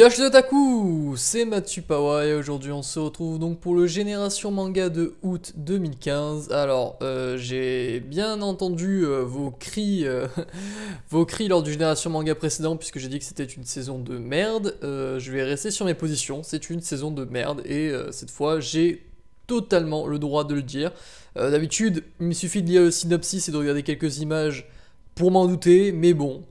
Yosh Otaku, c'est Matsupawa et aujourd'hui on se retrouve donc pour le Génération Manga de août 2015. Alors, j'ai bien entendu vos cris vos cris lors du Génération Manga précédent puisque j'ai dit que c'était une saison de merde. Je vais rester sur mes positions, c'est une saison de merde et cette fois j'ai totalement le droit de le dire. D'habitude, il me suffit de lire le synopsis et de regarder quelques images pour m'en douter, mais bon...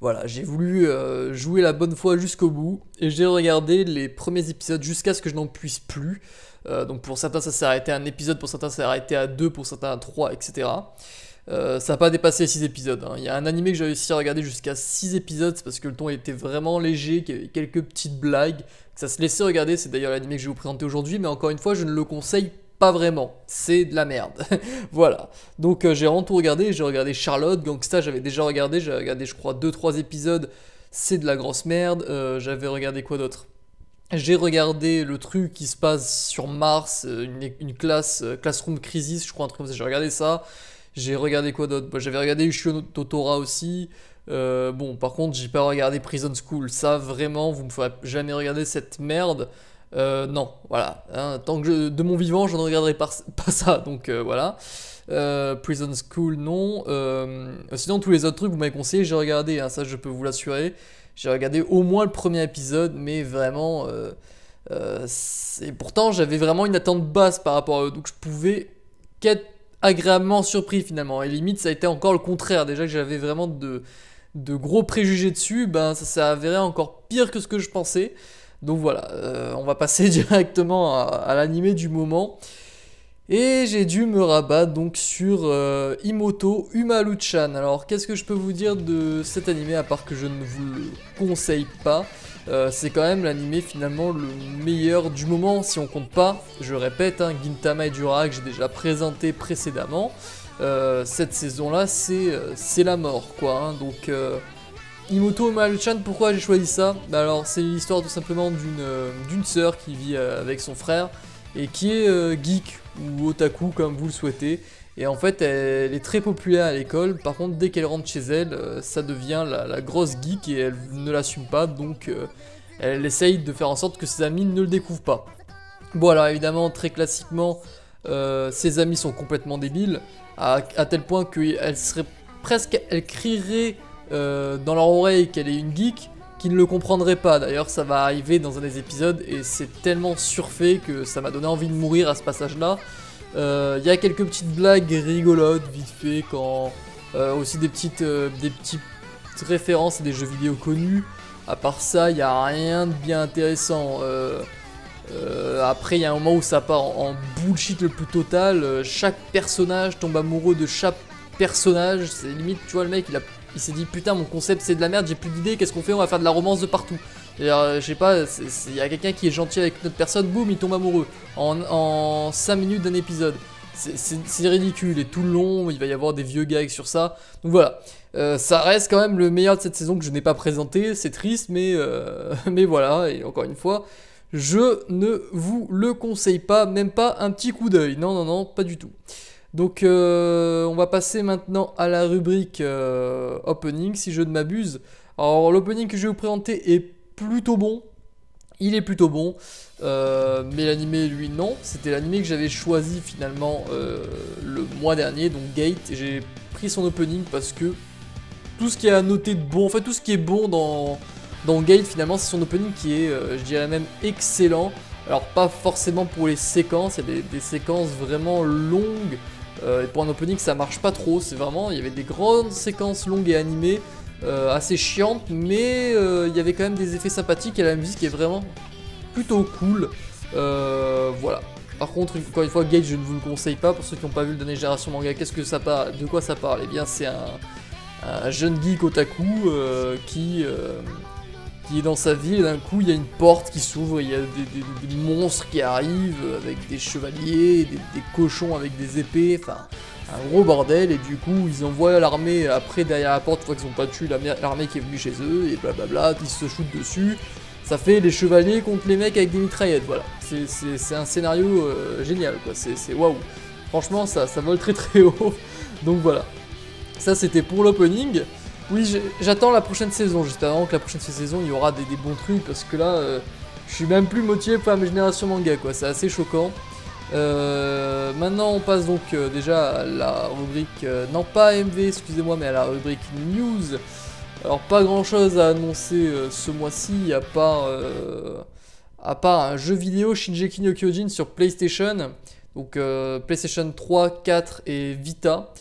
Voilà, j'ai voulu jouer la bonne foi jusqu'au bout et j'ai regardé les premiers épisodes jusqu'à ce que je n'en puisse plus. Donc pour certains ça s'est arrêté à un épisode, pour certains ça s'est arrêté à 2, pour certains à 3, etc. Ça n'a pas dépassé 6 épisodes. Hein. Il y a un animé que j'ai réussi à regarder jusqu'à 6 épisodes, c'est parce que le ton était vraiment léger, qu'il y avait quelques petites blagues, que ça se laissait regarder, c'est d'ailleurs l'animé que je vais vous présenter aujourd'hui, mais encore une fois je ne le conseille pas vraiment, c'est de la merde. Voilà, donc j'ai vraiment tout regardé, j'ai regardé Charlotte, Gangsta j'avais déjà regardé, j'ai regardé je crois 2-3 épisodes, c'est de la grosse merde. J'avais regardé quoi d'autre? J'ai regardé le truc qui se passe sur Mars, une classe, Classroom Crisis, je crois un truc comme ça, j'ai regardé ça. J'ai regardé quoi d'autre? Bah, j'avais regardé Ushio no Totora aussi. Bon, par contre, j'ai pas regardé Prison School. Ça, vraiment, vous me ferez jamais regarder cette merde. Non, voilà. Hein, tant que de mon vivant, je ne regarderai pas ça. Donc voilà. Prison School, non. Sinon, tous les autres trucs, vous m'avez conseillé, j'ai regardé. Hein, ça, je peux vous l'assurer. J'ai regardé au moins le premier épisode, mais vraiment. Pourtant, j'avais vraiment une attente basse par rapport à eux. Donc, je pouvais qu'être agréablement surpris finalement. Et limite, ça a été encore le contraire. Déjà que j'avais vraiment de gros préjugés dessus, ben ça s'est avéré encore pire que ce que je pensais. Donc voilà, on va passer directement à l'animé du moment. Et j'ai dû me rabattre donc sur Imoto Umaru-chan. Alors qu'est-ce que je peux vous dire de cet animé à part que je ne vous le conseille pas. C'est quand même l'animé finalement le meilleur du moment si on compte pas, je répète, hein, Gintama et Dura que j'ai déjà présenté précédemment. Cette saison là c'est la mort quoi, hein. Donc Imoto Umaru-chan, pourquoi j'ai choisi ça? Bah alors c'est l'histoire tout simplement d'une sœur qui vit avec son frère et qui est geek ou otaku comme vous le souhaitez. Et en fait elle est très populaire à l'école, par contre dès qu'elle rentre chez elle, ça devient la grosse geek et elle ne l'assume pas, donc elle essaye de faire en sorte que ses amis ne le découvrent pas. Bon alors évidemment très classiquement ses amis sont complètement débiles, à tel point qu'elle serait presque, elle crierait dans leur oreille qu'elle est une geek, qui ne le comprendraient pas. D'ailleurs ça va arriver dans un des épisodes et c'est tellement surfait que ça m'a donné envie de mourir à ce passage là. Y a quelques petites blagues rigolotes vite fait quand aussi des petites références à des jeux vidéo connus. À part ça il n'y a rien de bien intéressant. Après il y a un moment où ça part en bullshit le plus total. Chaque personnage tombe amoureux de chaque personnage. C'est limite, tu vois, le mec il s'est dit putain mon concept c'est de la merde, j'ai plus d'idées, qu'est-ce qu'on fait? On va faire de la romance de partout. Je sais pas, il y a quelqu'un qui est gentil avec notre personne, boum, il tombe amoureux en 5 minutes d'un épisode. C'est ridicule et tout le long il va y avoir des vieux gags sur ça. Donc voilà, ça reste quand même le meilleur de cette saison que je n'ai pas présenté, c'est triste mais voilà, et encore une fois, je ne vous le conseille pas, même pas un petit coup d'œil, non non non, pas du tout. Donc on va passer maintenant à la rubrique opening si je ne m'abuse. Alors l'opening que je vais vous présenter est plutôt bon, il est plutôt bon, mais l'animé lui non. C'était l'animé que j'avais choisi finalement le mois dernier, donc Gate. J'ai pris son opening parce que tout ce qui est à noter de bon, en fait tout ce qui est bon dans Gate finalement c'est son opening qui est je dirais même excellent. Alors pas forcément pour les séquences, il y a des séquences vraiment longues. Et pour un opening ça marche pas trop, c'est vraiment, il y avait des grandes séquences longues et animées, assez chiantes, mais il y avait quand même des effets sympathiques et la musique est vraiment plutôt cool. Voilà. Par contre, encore une fois, Gate je ne vous le conseille pas, pour ceux qui n'ont pas vu le dernier Génération Manga, qu'est-ce que ça parle, de quoi ça parle? Eh bien c'est un jeune geek otaku qui est dans sa ville et d'un coup il y a une porte qui s'ouvre, il y a des monstres qui arrivent avec des chevaliers, des cochons avec des épées, enfin un gros bordel, et du coup ils envoient l'armée après derrière la porte une fois qu'ils ont pas tué l'armée qui est venue chez eux et blablabla, ils se shootent dessus, ça fait les chevaliers contre les mecs avec des mitraillettes, voilà, c'est un scénario génial quoi, c'est waouh, franchement ça vole très très haut, donc voilà, ça c'était pour l'opening. Oui, j'attends la prochaine saison. J'espère vraiment que la prochaine saison il y aura des bons trucs parce que là, je suis même plus motivé pour la génération manga quoi. C'est assez choquant. Maintenant on passe donc déjà à la rubrique, non pas AMV excusez-moi, mais à la rubrique news. Alors pas grand chose à annoncer ce mois-ci à part un jeu vidéo Shingeki no Kyojin sur PlayStation, donc PlayStation 3, 4 et Vita.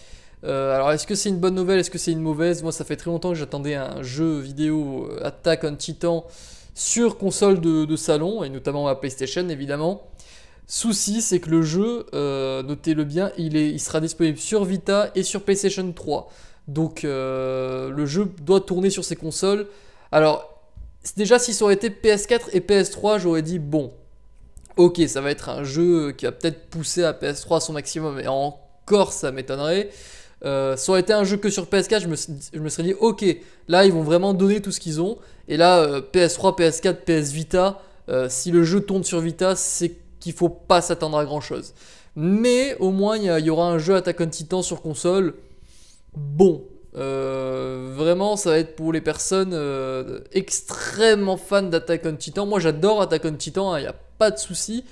Alors est-ce que c'est une bonne nouvelle, est-ce que c'est une mauvaise? Moi ça fait très longtemps que j'attendais un jeu vidéo Attack on Titan sur console de salon, et notamment ma PlayStation évidemment. Souci, c'est que le jeu, notez-le bien, il sera disponible sur Vita et sur PlayStation 3. Donc le jeu doit tourner sur ces consoles. Alors, déjà si ça aurait été PS4 et PS3, j'aurais dit bon, ok, ça va être un jeu qui va peut-être pousser à PS3 à son maximum, et encore ça m'étonnerait. Ça aurait été un jeu que sur PS4, je me serais dit ok, là ils vont vraiment donner tout ce qu'ils ont. Et là, PS3, PS4, PS Vita, si le jeu tourne sur Vita, c'est qu'il faut pas s'attendre à grand chose. Mais au moins il y aura un jeu Attack on Titan sur console. Bon, vraiment ça va être pour les personnes extrêmement fans d'Attack on Titan. Moi j'adore Attack on Titan, il n'y a pas de souci.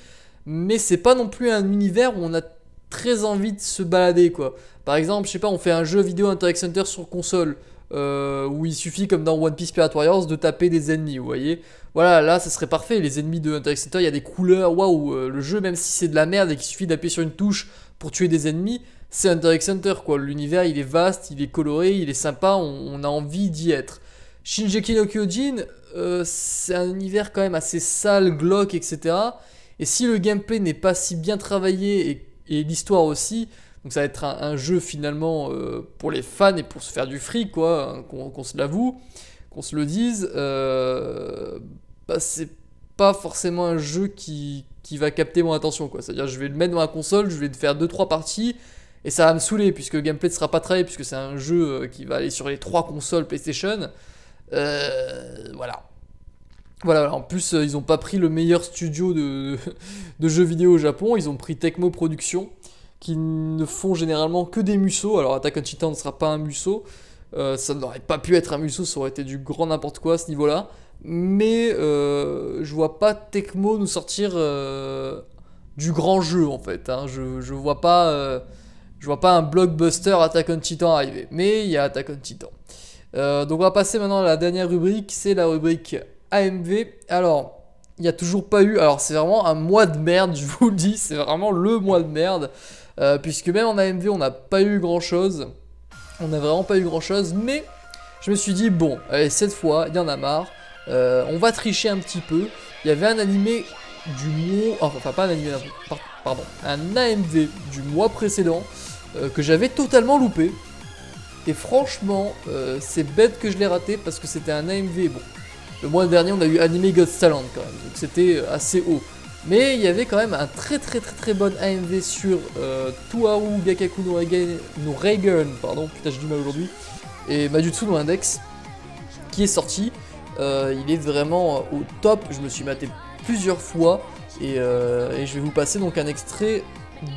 Mais c'est pas non plus un univers où on a très envie de se balader quoi. Par exemple, je sais pas, on fait un jeu vidéo Interact Center sur console. Où il suffit comme dans One Piece Pirate Warriors de taper des ennemis, vous voyez. Voilà, là ça serait parfait, les ennemis de Interact Center, il y a des couleurs, waouh, le jeu même si c'est de la merde et qu'il suffit d'appuyer sur une touche pour tuer des ennemis, c'est Interact Center quoi, l'univers il est vaste, il est coloré, il est sympa, on a envie d'y être. Shingeki no Kyojin, c'est un univers quand même assez sale, glauque, etc. Et si le gameplay n'est pas si bien travaillé et l'histoire aussi, donc ça va être un jeu finalement pour les fans et pour se faire du fric quoi, hein, qu'on se l'avoue, qu'on se le dise, bah, c'est pas forcément un jeu qui va capter mon attention quoi. C'est-à-dire je vais le mettre dans la console, je vais faire 2-3 parties et ça va me saouler puisque le gameplay ne sera pas travaillé, puisque c'est un jeu qui va aller sur les 3 consoles PlayStation. Voilà. Voilà, en plus ils ont pas pris le meilleur studio de jeux vidéo au Japon, ils ont pris Tecmo Productions, qui ne font généralement que des Muso. Alors Attack on Titan ne sera pas un Muso, ça n'aurait pas pu être un Muso, ça aurait été du grand n'importe quoi à ce niveau-là. Mais je vois pas Tecmo nous sortir du grand jeu en fait. Hein. Je vois pas un blockbuster Attack on Titan arriver. Mais il y a Attack on Titan. Donc on va passer maintenant à la dernière rubrique, c'est la rubrique AMV. Alors, il n'y a toujours pas eu... Alors c'est vraiment un mois de merde, je vous le dis, c'est vraiment le mois de merde. Puisque même en AMV on n'a pas eu grand chose. On n'a vraiment pas eu grand chose. Mais je me suis dit bon, allez, cette fois il y en a marre. On va tricher un petit peu. Il y avait un animé du mois... Enfin pas un animé, pardon. Un AMV du mois précédent que j'avais totalement loupé. Et franchement c'est bête que je l'ai raté parce que c'était un AMV. Bon, le mois dernier on a eu Anime God's Talent quand même. Donc c'était assez haut. Mais il y avait quand même un très bon AMV sur Tuaru Gakaku no Reigen, pardon, putain j'ai du mal aujourd'hui, et Majutsu no Index, qui est sorti. Il est vraiment au top, je me suis maté plusieurs fois, et je vais vous passer donc un extrait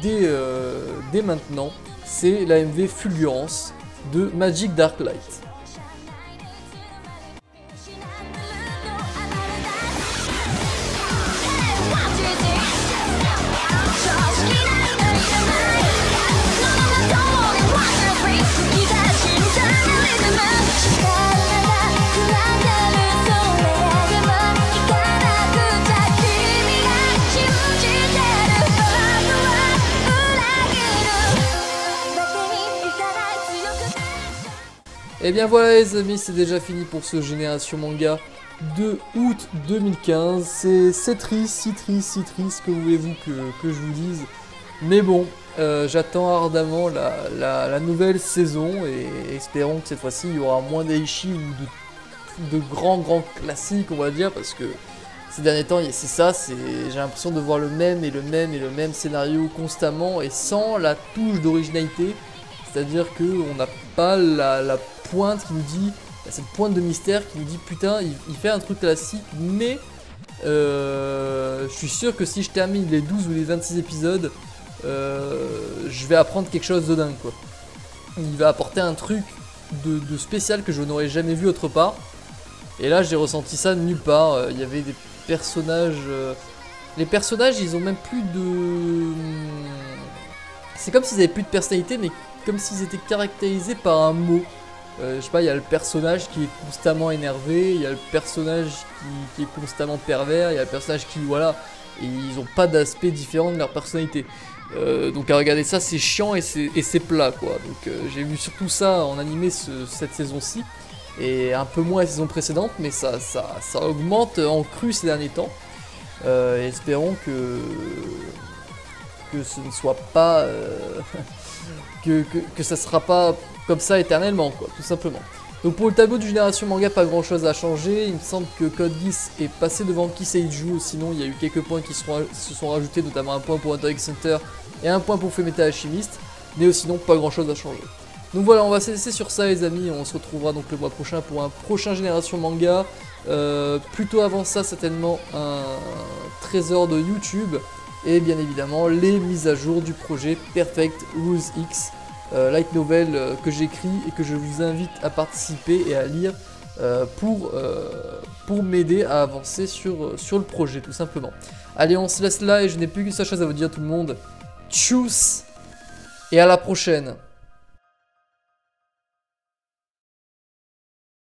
dès maintenant. C'est l'AMV Fulgurance de Magic Dark Light. Et bien voilà les amis, c'est déjà fini pour ce Génération Manga de août 2015. C'est triste, si triste, que voulez-vous que je vous dise. Mais bon, j'attends ardemment la nouvelle saison et espérons que cette fois-ci il y aura moins d'Aichi ou de grands classiques on va dire, parce que ces derniers temps c'est ça, j'ai l'impression de voir le même scénario constamment et sans la touche d'originalité. C'est-à-dire qu'on n'a pas la pointe qui nous dit, cette pointe de mystère qui nous dit putain il fait un truc classique, mais je suis sûr que si je termine les 12 ou les 26 épisodes, je vais apprendre quelque chose de dingue quoi. Il va apporter un truc de spécial que je n'aurais jamais vu autre part. Et là j'ai ressenti ça nulle part. Il y avait des personnages... les personnages ils ont même plus de... C'est comme s'ils avaient plus de personnalité, mais comme s'ils étaient caractérisés par un mot. Je sais pas, il y a le personnage qui est constamment énervé, il y a le personnage qui est constamment pervers, il y a le personnage qui, voilà, et ils ont pas d'aspect différent de leur personnalité. Donc à regarder ça, c'est chiant et c'est plat, quoi. Donc j'ai vu surtout ça en animé cette saison-ci, et un peu moins la saison précédente, mais ça augmente en cru ces derniers temps. Et espérons que ce ne soit pas... que ça sera pas comme ça éternellement, quoi, tout simplement. Donc pour le tableau du Génération Manga, pas grand chose à changer. Il me semble que Code Geass est passé devant Kiseiju, sinon il y a eu quelques points qui se sont rajoutés, notamment un point pour Hunter x Hunter et un point pour Fullmetal Alchemist, mais sinon pas grand chose à changer. Donc voilà, on va se laisser sur ça les amis, on se retrouvera donc le mois prochain pour un prochain Génération Manga. Plutôt avant ça, certainement un trésor de YouTube, et bien évidemment les mises à jour du projet Perfect Rules X, light novel que j'écris et que je vous invite à participer et à lire pour m'aider à avancer sur le projet tout simplement. Allez, on se laisse là et je n'ai plus qu'une seule chose à vous dire tout le monde. Tchuss et à la prochaine.